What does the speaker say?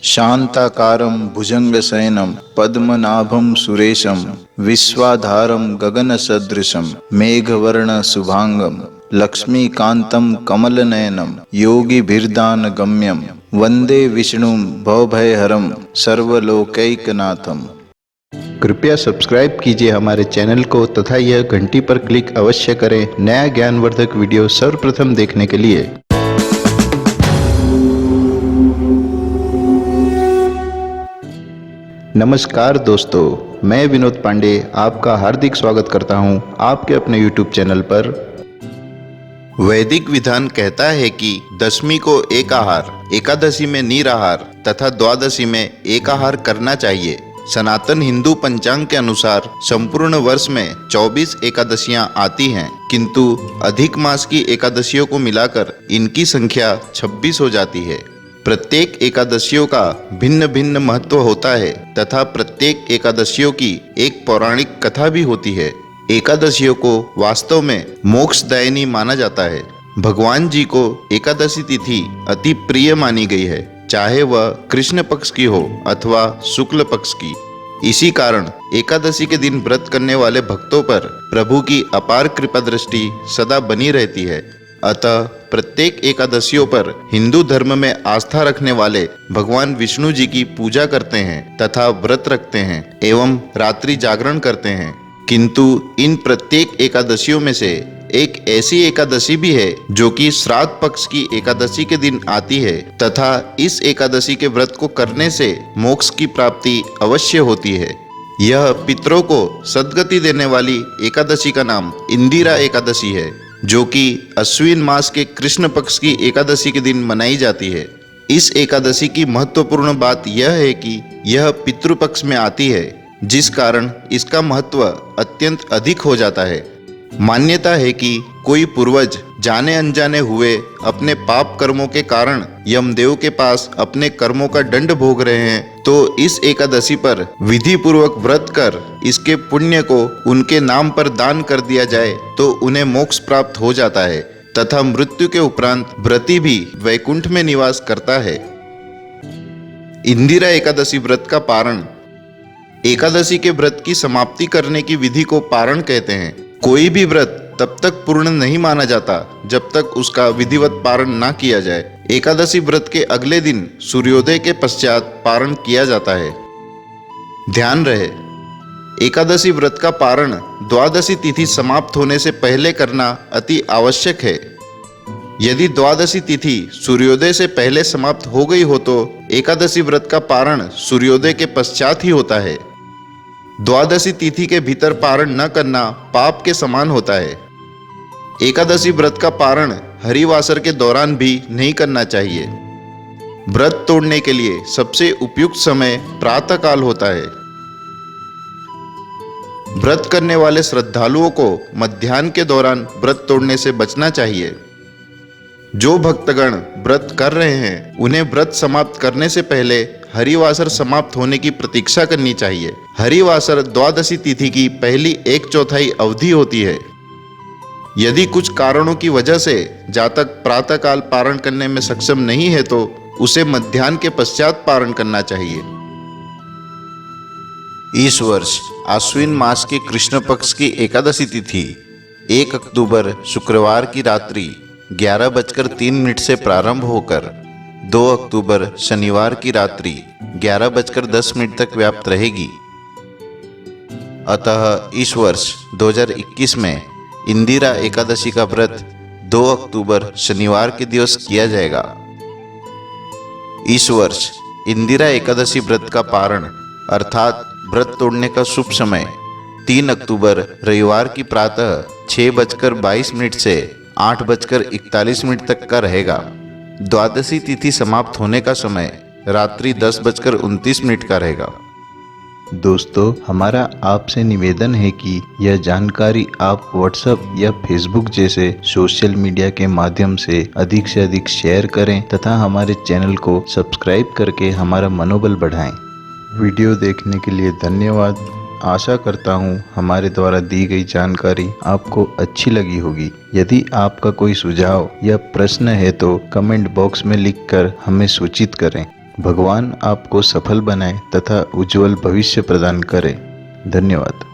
शांताकारं भुजंगशयनं पद्मनाभं सुरेशं विश्वाधारं गगनसदृशं मेघवर्ण शुभांगं लक्ष्मीकान्तं कमलनयनं योगिभिर्दानगम्यं वंदे विष्णुं भवभयहरं सर्वलोकैकनाथम। कृपया सब्सक्राइब कीजिए हमारे चैनल को तथा यह घंटी पर क्लिक अवश्य करें नया ज्ञानवर्धक वीडियो सर्वप्रथम देखने के लिए। नमस्कार दोस्तों, मैं विनोद पांडे आपका हार्दिक स्वागत करता हूं आपके अपने YouTube चैनल पर। वैदिक विधान कहता है कि दशमी को एक आहार, एकादशी में निराहार तथा द्वादशी में एक आहार करना चाहिए। सनातन हिंदू पंचांग के अनुसार संपूर्ण वर्ष में 24 एकादशियां आती हैं, किंतु अधिक मास की एकादशियों को मिलाकर इनकी संख्या 26 हो जाती है। प्रत्येक एकादशियों का भिन्न भिन्न महत्व होता है तथा प्रत्येक एकादशियों की एक पौराणिक कथा भी होती है। एकादशियों को वास्तव में मोक्षदायिनी माना जाता है। भगवान जी को एकादशी तिथि अति प्रिय मानी गई है, चाहे वह कृष्ण पक्ष की हो अथवा शुक्ल पक्ष की। इसी कारण एकादशी के दिन व्रत करने वाले भक्तों पर प्रभु की अपार कृपा दृष्टि सदा बनी रहती है। अतः प्रत्येक एकादशियों पर हिंदू धर्म में आस्था रखने वाले भगवान विष्णु जी की पूजा करते हैं तथा व्रत रखते हैं एवं रात्रि जागरण करते हैं। किंतु इन प्रत्येक एकादशियों में से एक ऐसी एकादशी भी है जो कि श्राद्ध पक्ष की एकादशी के दिन आती है तथा इस एकादशी के व्रत को करने से मोक्ष की प्राप्ति अवश्य होती है। यह पितरों को सद्गति देने वाली एकादशी का नाम इंदिरा एकादशी है, जो कि अश्विन मास के कृष्ण पक्ष की एकादशी के दिन मनाई जाती है। इस एकादशी की महत्वपूर्ण बात यह है कि यह पितृपक्ष में आती है, जिस कारण इसका महत्व अत्यंत अधिक हो जाता है। मान्यता है कि कोई पूर्वज जाने अनजाने हुए अपने पाप कर्मों के कारण यमदेव के पास अपने कर्मों का दंड भोग रहे हैं, तो इस एकादशी पर विधि पूर्वक व्रत कर इसके पुण्य को उनके नाम पर दान कर दिया जाए तो उन्हें मोक्ष प्राप्त हो जाता है तथा मृत्यु के उपरांत व्रती भी वैकुंठ में निवास करता है। इंदिरा एकादशी व्रत का पारण। एकादशी के व्रत की समाप्ति करने की विधि को पारण कहते हैं। कोई भी व्रत तब तक पूर्ण नहीं माना जाता जब तक उसका विधिवत पारण ना किया जाए। एकादशी व्रत के अगले दिन सूर्योदय के पश्चात पारण किया जाता है। ध्यान रहे, एकादशी व्रत का पारण द्वादशी तिथि समाप्त होने से पहले करना अति आवश्यक है। यदि द्वादशी तिथि सूर्योदय से पहले समाप्त हो गई हो तो एकादशी व्रत का पारण सूर्योदय के पश्चात ही होता है। द्वादशी तिथि के भीतर पारण न करना पाप के समान होता है। एकादशी व्रत का पारण हरिवासर के दौरान भी नहीं करना चाहिए। व्रत तोड़ने के लिए सबसे उपयुक्त समय प्रातः काल होता है। व्रत करने वाले श्रद्धालुओं को मध्याह्न के दौरान व्रत तोड़ने से बचना चाहिए। जो भक्तगण व्रत कर रहे हैं उन्हें व्रत समाप्त करने से पहले हरिवासर समाप्त होने की प्रतीक्षा करनी चाहिए। हरिवासर द्वादशी तिथि की पहली 1/4 अवधि होती है। यदि कुछ कारणों की वजह से जातक प्रातःकाल पारण करने में सक्षम नहीं है तो उसे मध्याह्न के पश्चात पारण करना चाहिए। इस वर्ष आश्विन मास के कृष्ण पक्ष की एकादशी तिथि 1 अक्टूबर शुक्रवार की रात्रि 11:03 से प्रारंभ होकर 2 अक्टूबर शनिवार की रात्रि 11:10 तक व्याप्त रहेगी। अतः इस वर्ष 2021 में इंदिरा एकादशी का व्रत 2 अक्टूबर शनिवार के दिवस किया जाएगा। इस वर्ष इंदिरा एकादशी व्रत का पारण अर्थात व्रत तोड़ने का शुभ समय 3 अक्टूबर रविवार की प्रातः 6:22 से 8:41 तक का रहेगा। द्वादशी तिथि समाप्त होने का समय रात्रि 10:29 का रहेगा। दोस्तों, हमारा आपसे निवेदन है कि यह जानकारी आप व्हाट्सएप या फेसबुक जैसे सोशल मीडिया के माध्यम से अधिक शेयर करें तथा हमारे चैनल को सब्सक्राइब करके हमारा मनोबल बढ़ाएं। वीडियो देखने के लिए धन्यवाद। आशा करता हूँ हमारे द्वारा दी गई जानकारी आपको अच्छी लगी होगी। यदि आपका कोई सुझाव या प्रश्न है तो कमेंट बॉक्स में लिखकर हमें सूचित करें। भगवान आपको सफल बनाए तथा उज्जवल भविष्य प्रदान करे। धन्यवाद।